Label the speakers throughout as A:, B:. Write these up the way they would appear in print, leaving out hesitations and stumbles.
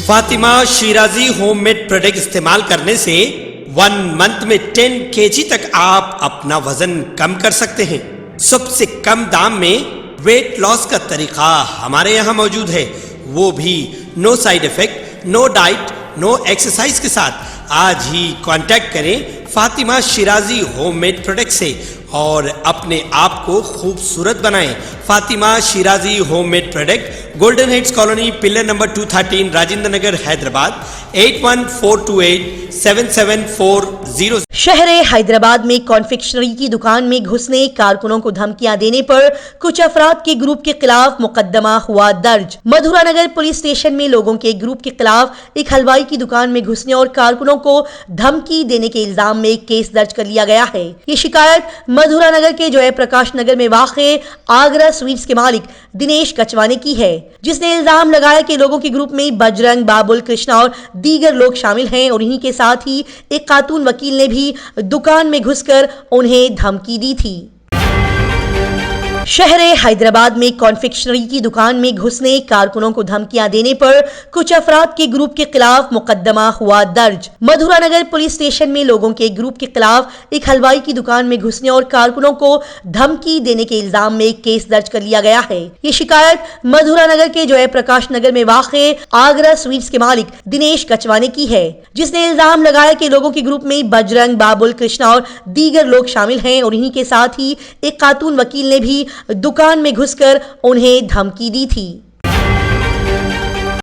A: Fatima Shirazi homemade product استعمال کرنے سے 1 منتھ میں 10 kg تک آپ اپنا وزن کم کر سکتے ہیں۔ سب سے کم دام میں ویٹ لاس کا طریقہ ہمارے یہاں موجود ہے، وہ بھی no side effect, no diet, no exercise کے ساتھ۔ آج ہی کانٹیکٹ کریں Fatima Shirazi homemade product سے اور اپنے آپ کو خوبصورت بنائیں۔ Fatima Shirazi homemade product, Golden Heights Colony, pillar number 213، Rajendra Nagar, Hyderabad, 8142877440۔
B: شہر حیدرآباد میں کانفیکشنری کی دکان میں گھسنے، کارکنوں کو دھمکیاں دینے پر کچھ افراد کے گروپ کے خلاف مقدمہ ہوا درج۔ مدھورا نگر پولیس اسٹیشن میں لوگوں کے گروپ کے خلاف ایک حلوائی کی دکان میں گھسنے اور کارکنوں کو دھمکی دینے کے الزام میں ایک کیس درج کر لیا گیا ہے۔ یہ شکایت مدھورا نگر کے جے پرکاش نگر میں واقع آگرہ سویٹس کے مالک دنیش کچوانے کی ہے، جس نے الزام لگایا کہ لوگوں کے گروپ میں بجرنگ، بابل، کرشنا اور دیگر لوگ شامل ہیں اور انہی کے ساتھ ہی ایک خاتون وکیل نے بھی دکان میں گھس کر انہیں دھمکی دی تھی۔ شہر حیدرآباد میں کانفیکشنری کی دکان میں گھسنے، کارکنوں کو دھمکیاں دینے پر کچھ افراد کے گروپ کے خلاف مقدمہ ہوا درج۔ مدھورا نگر پولیس اسٹیشن میں لوگوں کے گروپ کے خلاف ایک حلوائی کی دکان میں گھسنے اور کارکنوں کو دھمکی دینے کے الزام میں ایک کیس درج کر لیا گیا ہے۔ یہ شکایت مدھورا نگر کے جے پرکاش نگر میں واقع آگرہ سویٹس کے مالک دنیش کچوانے کی ہے، جس نے الزام لگایا کہ لوگوں کے گروپ میں بجرنگ، بابل، کرشنا اور دیگر لوگ شامل ہیں اور انہی کے ساتھ ہی ایک خاتون وکیل نے بھی دکان میں گھس کر انہیں دھمکی دی تھی۔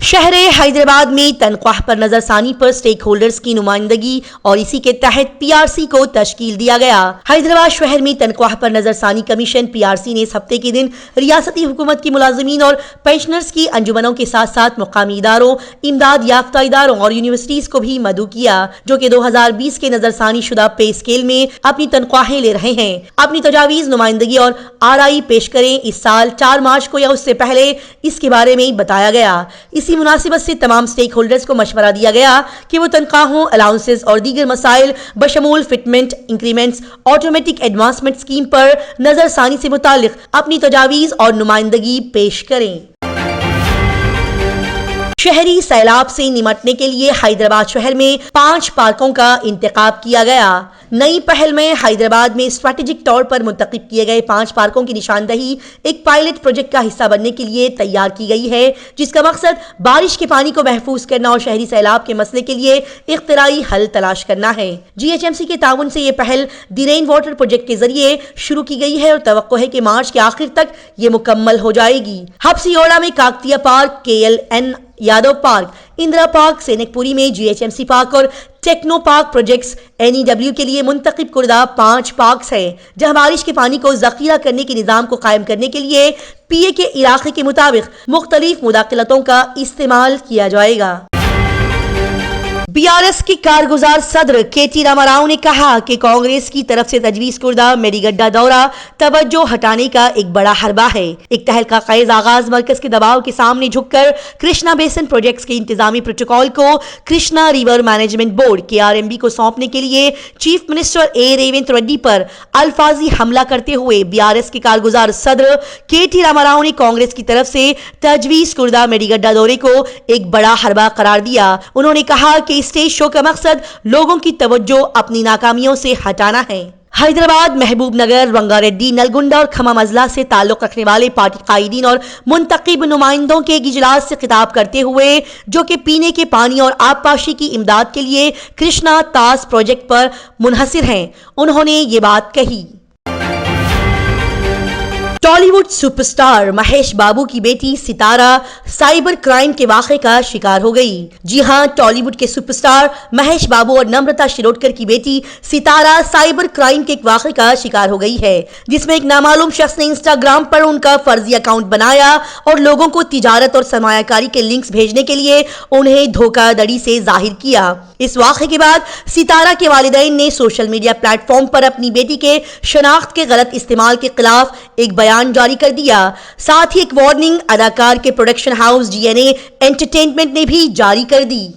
B: شہر حیدرآباد میں تنخواہ پر نظر ثانی پر سٹیک ہولڈرز کی نمائندگی اور اسی کے تحت پی آر سی کو تشکیل دیا گیا۔ حیدرآباد شہر میں تنخواہ پر نظر ثانی کمیشن پی آر سی نے اس ہفتے کے دن ریاستی حکومت کی ملازمین اور پینشنرز کی انجمنوں کے ساتھ ساتھ مقامی اداروں، امداد یافتہ اداروں اور یونیورسٹیز کو بھی مدعو کیا، جو کہ 2020 کے نظر ثانی شدہ پے اسکیل میں اپنی تنخواہیں لے رہے ہیں، اپنی تجاویز، نمائندگی اور آرائی پیش کریں۔ اس سال 4 مارچ کو یا اس سے پہلے اس کے بارے میں بتایا گیا۔ اسی مناسبت سے تمام سٹیک ہولڈرز کو مشورہ دیا گیا کہ وہ تنخواہوں، الاؤنسز اور دیگر مسائل بشمول فٹمنٹ، انکریمنٹس، آٹومیٹک ایڈوانسمنٹ اسکیم پر نظر ثانی سے متعلق اپنی تجاویز اور نمائندگی پیش کریں۔ شہری سیلاب سے نمٹنے کے لیے حیدرآباد شہر میں 5 پارکوں کا انتخاب کیا گیا۔ نئی پہل میں حیدرآباد میں اسٹریٹجک طور پر منتخب کیے گئے 5 پارکوں کی نشاندہی ایک پائلٹ پروجیکٹ کا حصہ بننے کے لیے تیار کی گئی ہے، جس کا مقصد بارش کے پانی کو محفوظ کرنا اور شہری سیلاب کے مسئلے کے لیے اختراعی حل تلاش کرنا ہے۔ جی ایچ ایم سی کے تعاون سے یہ پہل دی رین واٹر پروجیکٹ کے ذریعے شروع کی گئی ہے اور توقع ہے کہ مارچ کے آخر تک یہ مکمل ہو جائے گی۔ ہپسیوڑا میں Kakatiya park, K L N Yadav park, Indira park, Sainik Puri میں G H M C park اور techno park projects N E W کے لیے منتخب کردہ 5 پارکس ہیں، جہاں بارش کے پانی کو ذخیرہ کرنے کے نظام کو قائم کرنے کے لیے پی اے کے علاقے کے مطابق مختلف مداخلتوں کا استعمال کیا جائے گا۔ بی آر ایس کے کارگزار صدر کے ٹی راما راؤ نے کہا کہ کانگریس کی طرف سے تجویز کردہ میری گڈا دورہ توجہ ہٹانے کا ایک بڑا حربہ ہے۔ ایک تہلکہ خیز آغاز مرکز کے دباؤ کے سامنے جھک کر کرشنا بیسن پروجیکٹس کے انتظامی پروٹوکول کو کرشنا ریور مینجمنٹ بورڈ کے آر ایم بی کو سونپنے کے لیے chief minister A Revanth Reddy پر الفاظی حملہ کرتے ہوئے بی آر ایس کے کارگزار صدر کے ٹی راما راؤ نے کانگریس کی طرف سے تجویز کردہ میری گڈا دورے کو ایک بڑا حربہ قرار دیا۔ انہوں نے کہا کہ اسٹیج شو کا مقصد لوگوں کی توجہ اپنی ناکامیوں سے ہٹانا ہے۔ حیدرآباد، محبوب نگر، رنگا ریڈی، نلگنڈا اور کھمم اضلاع سے تعلق رکھنے والے پارٹی قائدین اور منتخب نمائندوں کے ایک اجلاس سے خطاب کرتے ہوئے، جو کہ پینے کے پانی اور آبپاشی کی امداد کے لیے کرشنا تاس پروجیکٹ پر منحصر ہیں، انہوں نے یہ بات کہی۔ ٹالی ووڈ سپر سٹار مہیش بابو کی بیٹی ستارہ سائبر کرائم کے واقعے کا شکار ہو گئی۔ جی ہاں، ٹالی ووڈ کے سپر سٹار مہیش بابو اور نمرتا شروڈکر کی بیٹی ستارہ سائبر کرائم کے ایک واقعے کا شکار ہو گئی ہے، جس میں ایک نامعلوم شخص نے انسٹاگرام پر ان کا فرضی اکاؤنٹ بنایا اور لوگوں کو تجارت اور سرمایہ کاری کے لنکس بھیجنے کے لیے انہیں دھوکہ دڑی سے ظاہر کیا۔ اس واقعے کے بعد ستارہ کے والدین نے سوشل میڈیا پلیٹ فارم پر اپنی بیٹی کے شناخت کے غلط استعمال کے خلاف ایک بیان جاری کر دیا، ساتھ ہی ایک وارننگ اداکار کے پروڈکشن ہاؤس جی این اے انٹرٹینمنٹ نے بھی جاری کر دی۔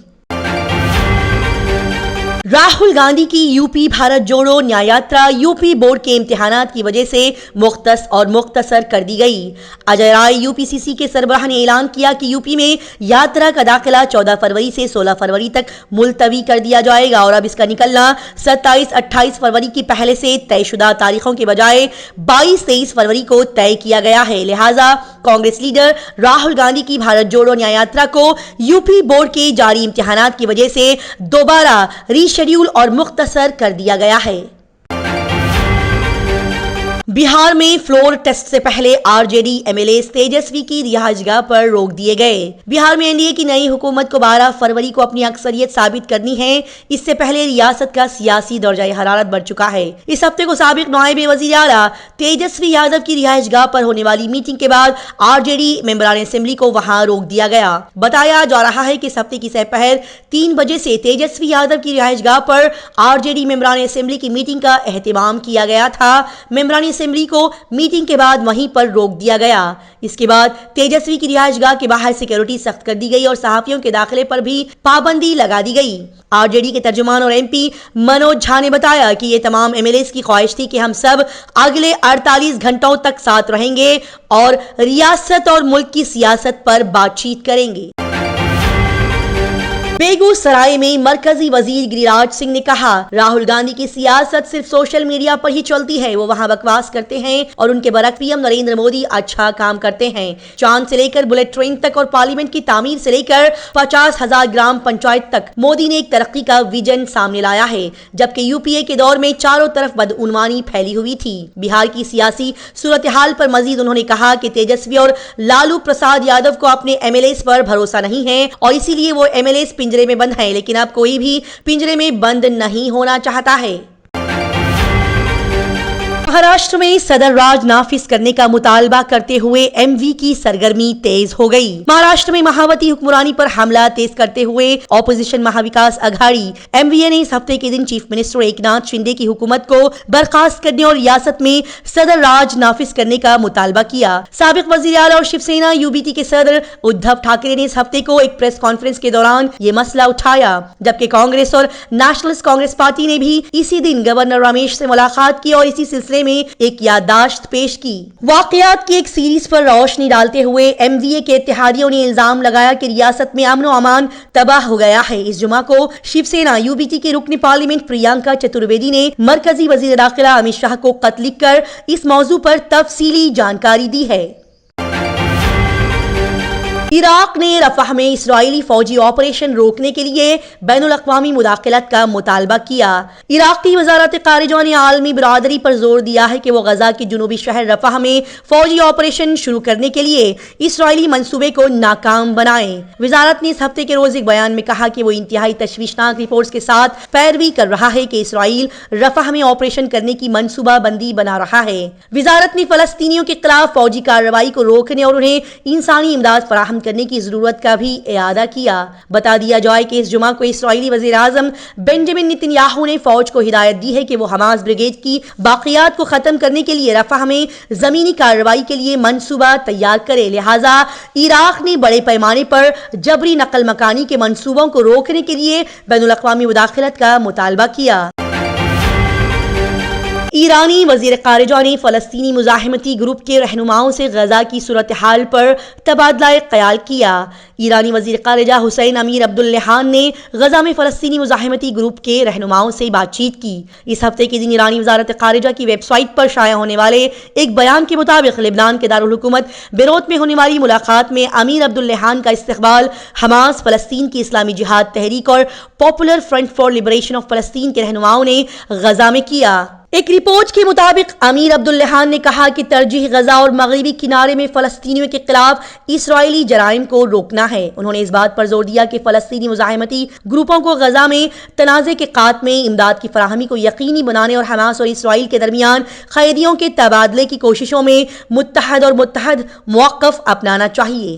B: راہل گاندھی کی یوپی بھارت جوڑو نیائے یاترا یوپی بورڈ کے امتحانات کی وجہ سے مختصر کر دی گئی۔ اجے رائے یو پی سی سی کے سربراہ نے اعلان کیا کہ یوپی میں یاترا کا داخلہ 14 فروری سے 16 فروری تک ملتوی کر دیا جائے گا اور اب اس کا نکلنا 27-28 فروری کی پہلے سے طے شدہ تاریخوں کے بجائے 22-23 فروری کو طے کیا گیا ہے۔ لہٰذا کانگریس لیڈر راہل گاندھی کی بھارت جوڑو نیائے یاترا کو یوپی بورڈ کے جاری امتحانات کی وجہ سے دوبارہ ری شیڈیول اور مختصر کر دیا گیا ہے۔ بہار میں فلور ٹیسٹ سے پہلے R J D M L A Tejashwi کی رہائش گاہ پر روک دیے گئے۔ بہار میں این ڈی اے کی نئی حکومت کو 12 فروری کو اپنی اکثریت ثابت کرنی ہے۔ اس سے پہلے ریاست کا سیاسی درجہ حرارت بڑھ چکا ہے۔ اس ہفتے کو سابق نائب وزیر اعلیٰ تیجسوی یادو کی رہائش گاہ پر ہونے والی میٹنگ کے بعد آر جے ڈی ممبران اسمبلی کو وہاں روک دیا گیا۔ بتایا جا رہا ہے کہ اس ہفتے کی سہ پہر 3 بجے سے تیجسوی یادو کی رہائش گاہ پر آر جے ڈی ممبران اسمبلی کی میٹنگ کا اہتمام کیا گیا تھا۔ ممبران اسمبلی کو میٹنگ کے بعد وہیں پر روک دیا گیا۔ اس کے بعد تیجسوی کی رہائش گاہ کے باہر سیکیورٹی سخت کر دی گئی اور صحافیوں کے داخلے پر بھی پابندی لگا دی گئی۔ آر جے ڈی کے ترجمان اور ایم پی منوج جھا نے بتایا کہ یہ تمام ایم ایل ایز کی خواہش تھی کہ ہم سب اگلے 48 گھنٹوں تک ساتھ رہیں گے اور ریاست اور ملک کی سیاست پر بات چیت کریں گے۔ بیگو سرائے میں مرکزی وزیر گریراج سنگھ نے کہا، راہل گاندھی کی سیاست صرف سوشل میڈیا پر ہی چلتی ہے۔ وہ وہاں بکواس کرتے ہیں اور ان کے برعکس پی ایم نریندر مودی اچھا کام کرتے ہیں۔ چاند سے لے کر بلٹ ٹرین تک اور پارلیمنٹ کی تعمیر سے لے کر 50,000 گرام پنچایت تک مودی نے ایک ترقی کا ویژن سامنے لایا ہے، جبکہ یو پی اے کے دور میں چاروں طرف بدعنوانی پھیلی ہوئی تھی۔ بہار کی سیاسی صورتحال پر مزید انہوں نے کہا کہ تیجسوی اور لالو پرساد یادو کو اپنے ایم ایل ایز پر بھروسہ نہیں ہے اور اسی لیے وہ ایم ایل ایز پنجرے میں بند ہے، لیکن اب کوئی بھی پنجرے میں بند نہیں ہونا چاہتا ہے۔ مہاراشٹر میں صدر راج نافذ کرنے کا مطالبہ کرتے ہوئے ایم وی کی سرگرمی تیز ہو گئی۔ مہاراشٹر میں مہاوتی حکمرانی پر حملہ تیز کرتے ہوئے اپوزیشن مہاوکاس اگھاڑی ایم وی اے نے اس ہفتے کے دن چیف منسٹر ایک ناتھ شنڈے کی حکومت کو برخاست کرنے اور ریاست میں صدر راج نافذ کرنے کا مطالبہ کیا۔ سابق وزیر اعلیٰ اور Shiv Sena you B T کے صدر ادھو ٹھاکرے نے اس ہفتے کو ایک پریس کانفرنس کے دوران یہ مسئلہ اٹھایا، جبکہ کانگریس اور نیشنلسٹ کانگریس پارٹی نے بھی اسی دن گورنر رمیش سے ملاقات کی اور اسی سلسلے میں ایک یادداشت پیش کی۔ واقعات کی ایک سیریز پر روشنی ڈالتے ہوئے ایم وی اے کے اتحادیوں نے الزام لگایا کہ ریاست میں امن و امان تباہ ہو گیا ہے۔ اس جمعہ کو Shiv Sena you B T کے رکن پارلیمنٹ پرینکا چترویدی نے مرکزی وزیر داخلہ امت شاہ کو خط لکھ کر اس موضوع پر تفصیلی جانکاری دی ہے۔ عراق نے رفح میں اسرائیلی فوجی آپریشن روکنے کے لیے بین الاقوامی مداخلت کا مطالبہ کیا۔ عراق کی وزارت خارجہ نے عالمی برادری پر زور دیا ہے کہ وہ غزہ کے جنوبی شہر رفح میں فوجی آپریشن شروع کرنے کے لیے اسرائیلی منصوبے کو ناکام بنائے۔ وزارت نے اس ہفتے کے روز ایک بیان میں کہا کہ وہ انتہائی تشویشناک رپورٹس کے ساتھ پیروی کر رہا ہے کہ اسرائیل رفح میں آپریشن کرنے کی منصوبہ بندی بنا رہا ہے۔ وزارت نے فلسطینیوں کے خلاف فوجی کارروائی کو روکنے اور انہیں انسانی امداد فراہم کرنے کی ضرورت کا بھی اعادہ کیا۔ بتا دیا جائے کہ اس جمعہ کو اسرائیلی وزیر اعظم بنجمن نتن یاہو نے فوج کو ہدایت دی ہے کہ وہ حماس بریگیڈ کی باقیات کو ختم کرنے کے لیے رفح میں زمینی کارروائی کے لیے منصوبہ تیار کرے۔ لہٰذا عراق نے بڑے پیمانے پر جبری نقل مکانی کے منصوبوں کو روکنے کے لیے بین الاقوامی مداخلت کا مطالبہ کیا۔ ایرانی وزیر خارجہ نے فلسطینی مزاحمتی گروپ کے رہنماؤں سے غزہ کی صورتحال پر تبادلہ خیال کیا۔ ایرانی وزیر خارجہ حسین امیر عبداللہان نے غزہ میں فلسطینی مزاحمتی گروپ کے رہنماؤں سے بات چیت کی۔ اس ہفتے کے دن ایرانی وزارت خارجہ کی ویب سائٹ پر شائع ہونے والے ایک بیان کے مطابق لبنان کے دارالحکومت بیروت میں ہونے والی ملاقات میں امیر عبداللہان کا استقبال حماس، فلسطین کی اسلامی جہاد تحریک اور popular front for liberation of فلسطین کے رہنماؤں نے غزہ میں کیا۔ ایک رپورٹ کے مطابق امیر عبداللہان نے کہا کہ ترجیح غزہ اور مغربی کنارے میں فلسطینیوں کے خلاف اسرائیلی جرائم کو روکنا ہے۔ انہوں نے اس بات پر زور دیا کہ فلسطینی مزاحمتی گروپوں کو غزہ میں تنازع کے خاتمے، امداد کی فراہمی کو یقینی بنانے اور حماس اور اسرائیل کے درمیان قیدیوں کے تبادلے کی کوششوں میں متحد موقف اپنانا چاہیے۔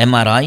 C: MRI,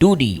C: 2D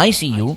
C: ICU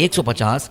C: 150,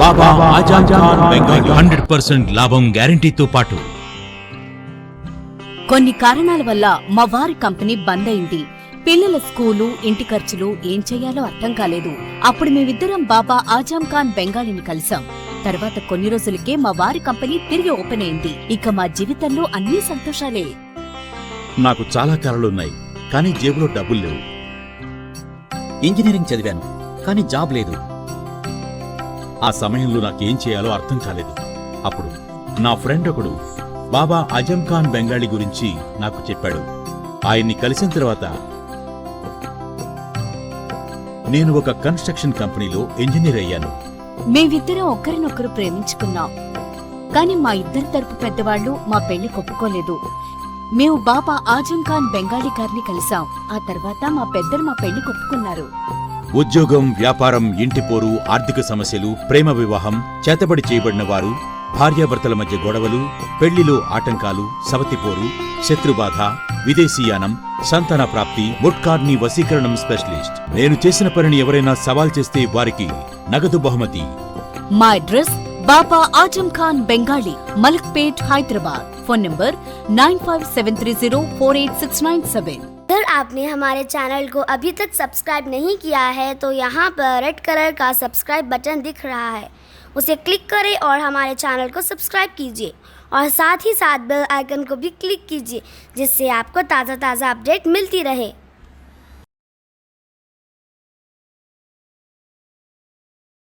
D: బాబా ఆజాం ఖాన్ బెంగాలీ
E: 100% లాభం గ్యారంటీతో పాటు
F: కొన్ని కారణాల వల్ల మా వారి కంపెనీ బంద్ అయింది. పిల్లల స్కూలు, ఇంటి ఖర్చులు ఏం చెయ్యాలో అర్థం కాలేదు. అప్పుడు మేమిద్దరం బాబా ఆజాం ఖాన్ బెంగాలీని కలిసాం. తర్వాత కొన్ని రోజులకే మా వారి కంపెనీ తిరిగి ఓపెన్ అయింది. ఇక మా జీవితంలో అన్ని సంతోషాలే.
D: నాకు చాలా కలలున్నాయి, కానీ జేబులో డబ్బులు లేవు.
G: ఇంజనీరింగ్ చదివాను, కానీ జాబ్ లేదు.
D: ఆ సమయంలో నాకేం చేయాలో అర్థం కాలేదు. అప్పుడు నా ఫ్రెండ్ ఒకడు బాబా ఆజం ఖాన్ బెంగాలీ గురించి నాకు చెప్పాడు. ఆయన్ని కలిసిన తర్వాత నేను ఒక కన్స్ట్రక్షన్ కంపెనీలో ఇంజనీర్ అయ్యాను.
F: మేమిద్దరం ఒకరినొకరు ప్రేమించుకున్నాం. కానీ మా ఇద్దరి తరపు పెద్దవాళ్లు మా పెళ్లి ఒప్పుకోలేదు. మేము బాబా ఆజం ఖాన్ బెంగాలీ గారిని కలిసాం. ఆ తర్వాత మా పెద్దలు మా పెళ్లి ఒప్పుకున్నారు.
D: ఉద్యోగం, వ్యాపారం, ఇంటి పోరు, ఆర్థిక సమస్యలు, ప్రేమ వివాహం, చేతబడి చేయబడిన వారు, భార్యాభర్తల మధ్య గొడవలు, పెళ్లిలో ఆటంకాలు, సవతిపోరు, శత్రుబాధ, విదేశీయానం, సంతాన ప్రాప్తి, ముట్కార్ని వశీకరణం స్పెషలిస్ట్. నేను చేసిన పనిని ఎవరైనా సవాల్ చేస్తే వారికి నగదు బహుమతి.
F: మా address Baba Azam Khan Bengali, Malakpet, Hyderabad. Phone number 9573048697.
H: اگر آپ نے ہمارے چینل کو ابھی تک سبسکرائب نہیں کیا ہے تو یہاں پر ریڈ کلر کا سبسکرائب بٹن دکھ رہا ہے، اسے کلک کریں اور ہمارے چینل کو سبسکرائب کیجیے اور ساتھ ہی ساتھ بیل آئیکن کو بھی کلک کیجیے، جس سے آپ کو تازہ اپڈیٹ ملتی رہے۔